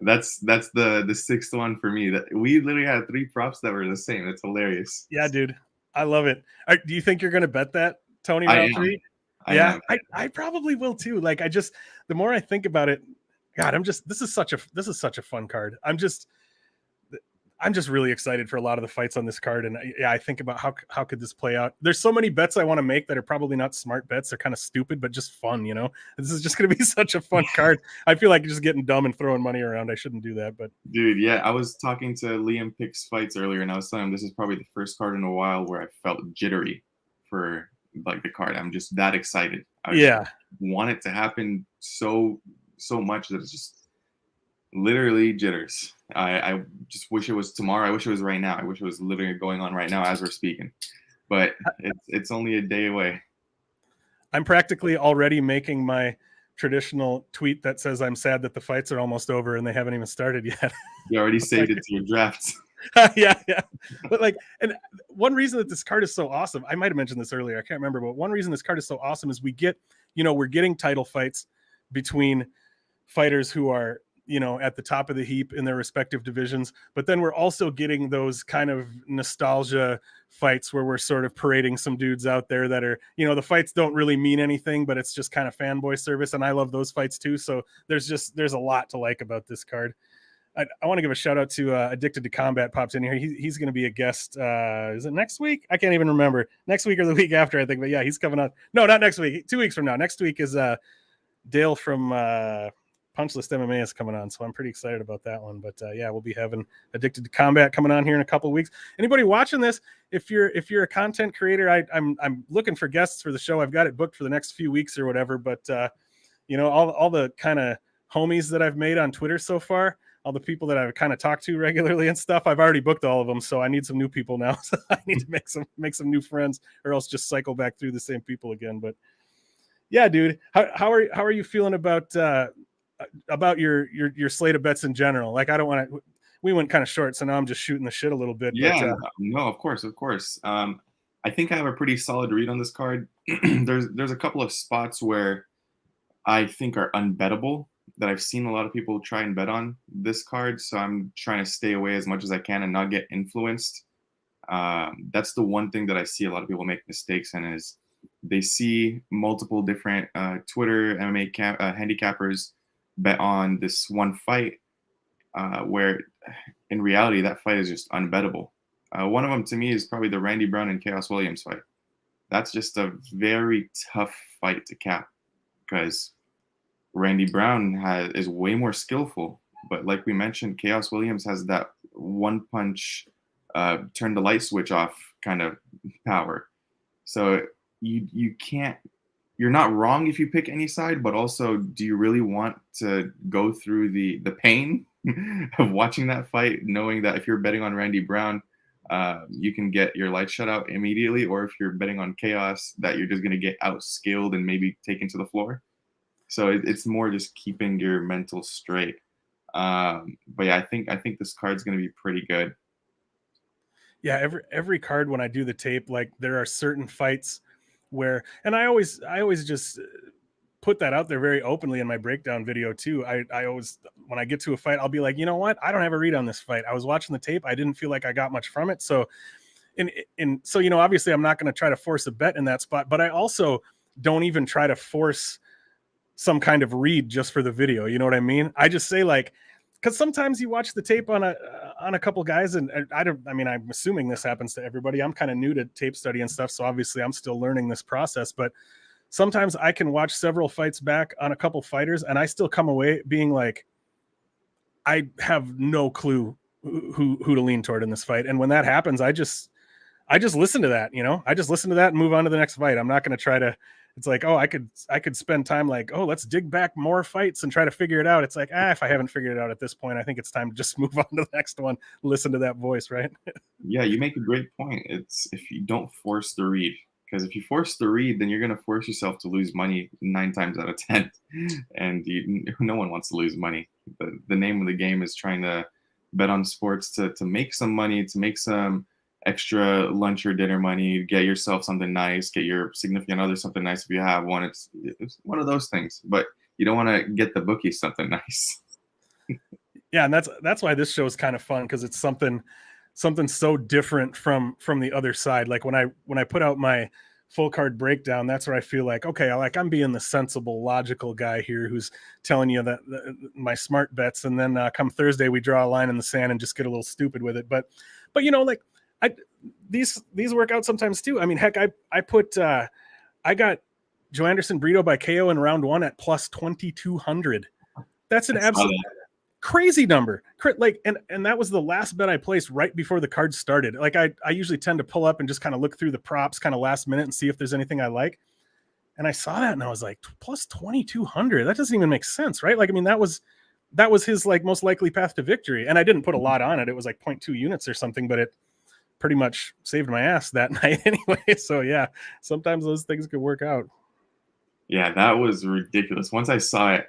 [SPEAKER 2] that's the sixth one for me. That we literally had 3 props that were the same. It's hilarious.
[SPEAKER 1] Yeah, dude, I love it. Do you think you're gonna bet that Tony round 3? I probably will too. Like, the more I think about it, God, this is such a fun card. I'm just really excited for a lot of the fights on this card. And I think about how could this play out? There's so many bets I want to make that are probably not smart bets. They're kind of stupid, but just fun, you know? This is just going to be such a fun card. I feel like just getting dumb and throwing money around. I shouldn't do that, but
[SPEAKER 2] dude, yeah, I was talking to Liam Picks Fights earlier, and I was telling him this is probably the first card in a while where I felt jittery for like the card. I'm just that excited. I want it to happen so much that it's just literally jitters. I just wish it was tomorrow. I wish it was right now. I wish it was literally going on right now as we're speaking. But it's only a day away.
[SPEAKER 1] I'm practically already making my traditional tweet that says I'm sad that the fights are almost over and they haven't even started yet.
[SPEAKER 2] You already saved it to your drafts.
[SPEAKER 1] yeah. But and one reason that this card is so awesome, I might have mentioned this earlier, I can't remember, but one reason this card is so awesome is we're getting title fights between fighters who are, at the top of the heap in their respective divisions. But then we're also getting those kind of nostalgia fights where we're sort of parading some dudes out there that are, the fights don't really mean anything, but it's just kind of fanboy service. And I love those fights too. So there's a lot to like about this card. I want to give a shout out to Addicted to Combat popped in here. He's going to be a guest. Is it next week? I can't even remember. Next week or the week after, I think. But yeah, he's coming on. No, not next week. 2 weeks from now. Next week is Dale from Punchlist MMA is coming on, so I'm pretty excited about that one. But we'll be having Addicted to Combat coming on here in a couple of weeks. Anybody watching this, if you're a content creator, I'm looking for guests for the show. I've got it booked for the next few weeks or whatever. But all the kind of homies that I've made on Twitter so far, all the people that I've kind of talked to regularly and stuff, I've already booked all of them. So I need some new people now. So I need to make some new friends, or else just cycle back through the same people again. But yeah, dude, how are you feeling about your slate of bets in general? Like, I don't want to, we went kind of short, so now I'm just shooting the shit a little bit.
[SPEAKER 2] Yeah, no, of course. I think I have a pretty solid read on this card. There's a couple of spots where I think are unbettable that I've seen a lot of people try and bet on this card. So I'm trying to stay away as much as I can and not get influenced. That's the one thing that I see a lot of people make mistakes in, is they see multiple different Twitter MMA handicappers bet on this one fight where in reality that fight is just unbettable. One of them to me is probably the Randy Brown and Chaos Williams fight. That's just a very tough fight to cap because Randy Brown is way more skillful, but like we mentioned, Chaos Williams has that one punch turn the light switch off kind of power. So you can't, you're not wrong if you pick any side, but also, do you really want to go through the pain of watching that fight, knowing that if you're betting on Randy Brown, you can get your lights shut out immediately, or if you're betting on Chaos, that you're just going to get outskilled and maybe taken to the floor. So it's more just keeping your mental straight. But yeah, I think this card's going to be pretty good.
[SPEAKER 1] Yeah, every card when I do the tape, like there are certain fights where, and I always just put that out there very openly in my breakdown video too. I always, when I get to a fight, I'll be like, you know what? I don't have a read on this fight. I was watching the tape. I didn't feel like I got much from it. So, and so, obviously I'm not going to try to force a bet in that spot, but I also don't even try to force some kind of read just for the video. You know what I mean? I just say like, because sometimes you watch the tape on a couple guys, and I'm assuming this happens to everybody. I'm kind of new to tape study and stuff, so obviously I'm still learning this process. But sometimes I can watch several fights back on a couple fighters, and I still come away being like, I have no clue who to lean toward in this fight. And when that happens, I just listen to that. I just listen to that and move on to the next fight. I'm not going to try to. It's like, oh, I could spend time like, oh, let's dig back more fights and try to figure it out. It's like, if I haven't figured it out at this point, I think it's time to just move on to the next one. Listen to that voice, right?
[SPEAKER 2] Yeah, you make a great point. It's if you don't force the read, because if you force the read, then you're going to force yourself to lose money 9 times out of 10. And no one wants to lose money. The name of the game is trying to bet on sports to make some money, to make some extra lunch or dinner money, get yourself something nice, get your significant other something nice if you have one. It's one of those things, but you don't want to get the bookie something nice.
[SPEAKER 1] Yeah, and that's why this show is kind of fun, because it's something so different from the other side. Like when I put out my full card breakdown, that's where I feel like, okay, I'm being the sensible, logical guy here who's telling you that my smart bets, and then come Thursday we draw a line in the sand and just get a little stupid with it. But like these work out sometimes too. I mean, heck, I got Joe Anderson Brito by KO in round 1 at plus 2,200. That's an absolute crazy number. Like, and that was the last bet I placed right before the card started. Like I usually tend to pull up and just kind of look through the props kind of last minute and see if there's anything I like. And I saw that and I was like, plus 2,200. That doesn't even make sense, right? Like, I mean, that was his like most likely path to victory. And I didn't put a lot on it. It was like 0.2 units or something, but it pretty much saved my ass that night anyway. So yeah, sometimes those things could work out.
[SPEAKER 2] Yeah, that was ridiculous. Once I saw it,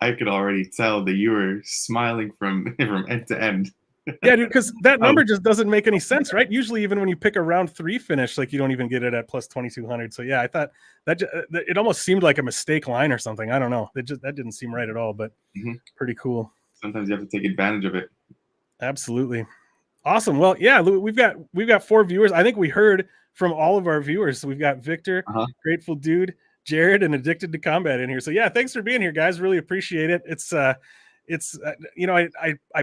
[SPEAKER 2] I could already tell that you were smiling from end to end.
[SPEAKER 1] Yeah, dude, because that number just doesn't make any sense, right? Usually, even when you pick a round 3 finish, like you don't even get it at plus 2,200. So yeah, I thought that it almost seemed like a mistake line or something. I don't know. That didn't seem right at all, but pretty cool.
[SPEAKER 2] Sometimes you have to take advantage of it.
[SPEAKER 1] Absolutely. Awesome. Well, yeah, we've got 4 viewers. I think we heard from all of our viewers. So we've got Victor, Grateful Dude, Jared, and Addicted to Combat in here. So yeah, thanks for being here, guys. Really appreciate it. It's I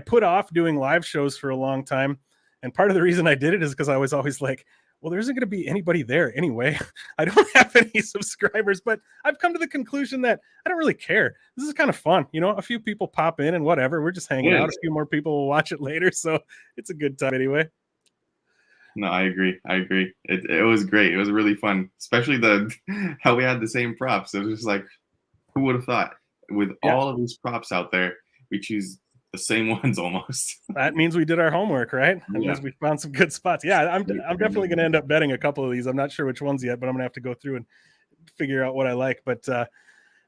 [SPEAKER 1] put off doing live shows for a long time, and part of the reason I did it is because I was always like, well, there isn't going to be anybody there anyway. I don't have any subscribers, but I've come to the conclusion that I don't really care. This is kind of fun. A few people pop in and whatever. We're just hanging out. A few more people will watch it later. So it's a good time anyway.
[SPEAKER 2] No, I agree. It was great. It was really fun, especially how we had the same props. It was just like, who would have thought? With all of these props out there, we choose the same ones almost.
[SPEAKER 1] That means we did our homework, right? That means we found some good spots. Yeah, I'm definitely going to end up betting a couple of these. I'm not sure which ones yet, but I'm going to have to go through and figure out what I like. But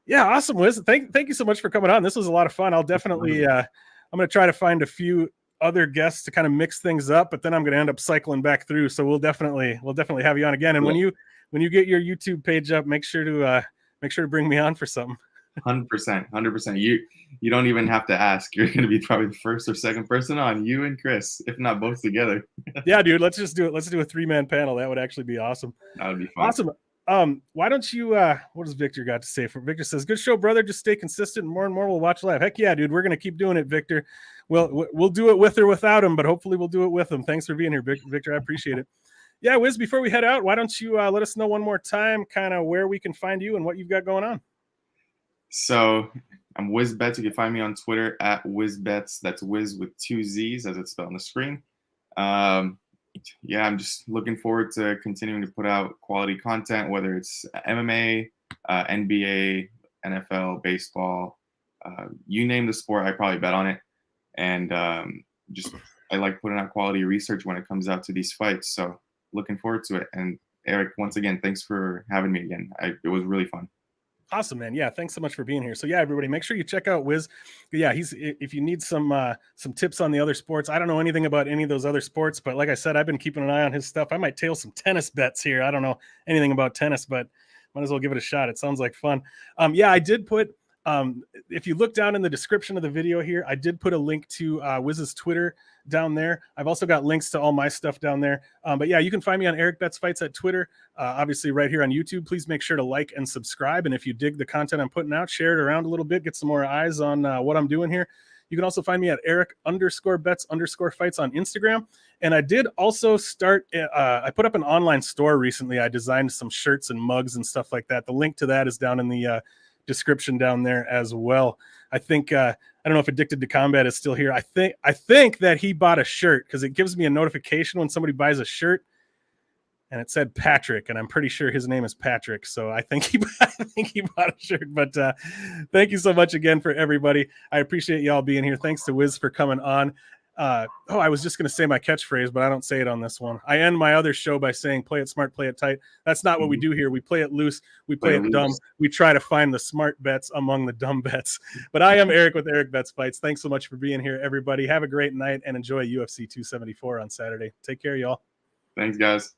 [SPEAKER 1] yeah, awesome, Wizz. Thank you so much for coming on. This was a lot of fun. I'll definitely I'm going to try to find a few other guests to kind of mix things up, but then I'm going to end up cycling back through. So we'll definitely have you on again. And when you get your YouTube page up, make sure to bring me on for something.
[SPEAKER 2] 100%. You don't even have to ask. You're going to be probably the first or second person on, you and Chris, if not both together.
[SPEAKER 1] Yeah, dude, let's just do it. Let's do a 3-man panel. That would actually be awesome.
[SPEAKER 2] That would be fun.
[SPEAKER 1] Awesome. Why don't you what does Victor got to say? Victor says, good show, brother. Just stay consistent, and more we'll watch live. Heck yeah, dude. We're going to keep doing it, Victor. We'll do it with or without him, but hopefully we'll do it with him. Thanks for being here, Victor. I appreciate it. Yeah, Wizz, before we head out, why don't you let us know one more time kind of where we can find you and what you've got going on?
[SPEAKER 2] So I'm WizzBets. You can find me on Twitter at WizzBets. That's Wizz with 2 Z's as it's spelled on the screen. Yeah, I'm just looking forward to continuing to put out quality content, whether it's MMA, NBA, NFL, baseball, you name the sport, I probably bet on it. And I like putting out quality research when it comes out to these fights. So looking forward to it. And Erik, once again, thanks for having me again. It was really fun.
[SPEAKER 1] Awesome, man. Yeah, thanks so much for being here. So yeah, everybody, make sure you check out Wizz. Yeah, if you need some tips on the other sports. I don't know anything about any of those other sports, but like I said, I've been keeping an eye on his stuff. I might tail some tennis bets here. I don't know anything about tennis, but might as well give it a shot. It sounds like fun. Yeah, I did put If you look down in the description of the video here, I did put a link to Wizz's Twitter down there. I've also got links to all my stuff down there. But yeah, you can find me on Erik Bets Fights at Twitter. Obviously, right here on YouTube. Please make sure to like and subscribe. And if you dig the content I'm putting out, share it around a little bit. Get some more eyes on what I'm doing here. You can also find me at Erik_bets_fights on Instagram. And I did also start, I put up an online store recently. I designed some shirts and mugs and stuff like that. The link to that is down in the description down there as well. I think, I don't know if Addicted to Combat is still here. I think that he bought a shirt because it gives me a notification when somebody buys a shirt. And it said Patrick, and I'm pretty sure his name is Patrick. So I think he bought a shirt. But thank you so much again for everybody. I appreciate y'all being here. Thanks to Wizz for coming on. I was just going to say my catchphrase, but I don't say it on this one. I end my other show by saying, play it smart, play it tight. That's not what we do here. We play it loose. We play it dumb. We try to find the smart bets among the dumb bets. But I am Erik with Erik Bets Fights. Thanks so much for being here, everybody. Have a great night and enjoy UFC 274 on Saturday. Take care, y'all.
[SPEAKER 2] Thanks, guys.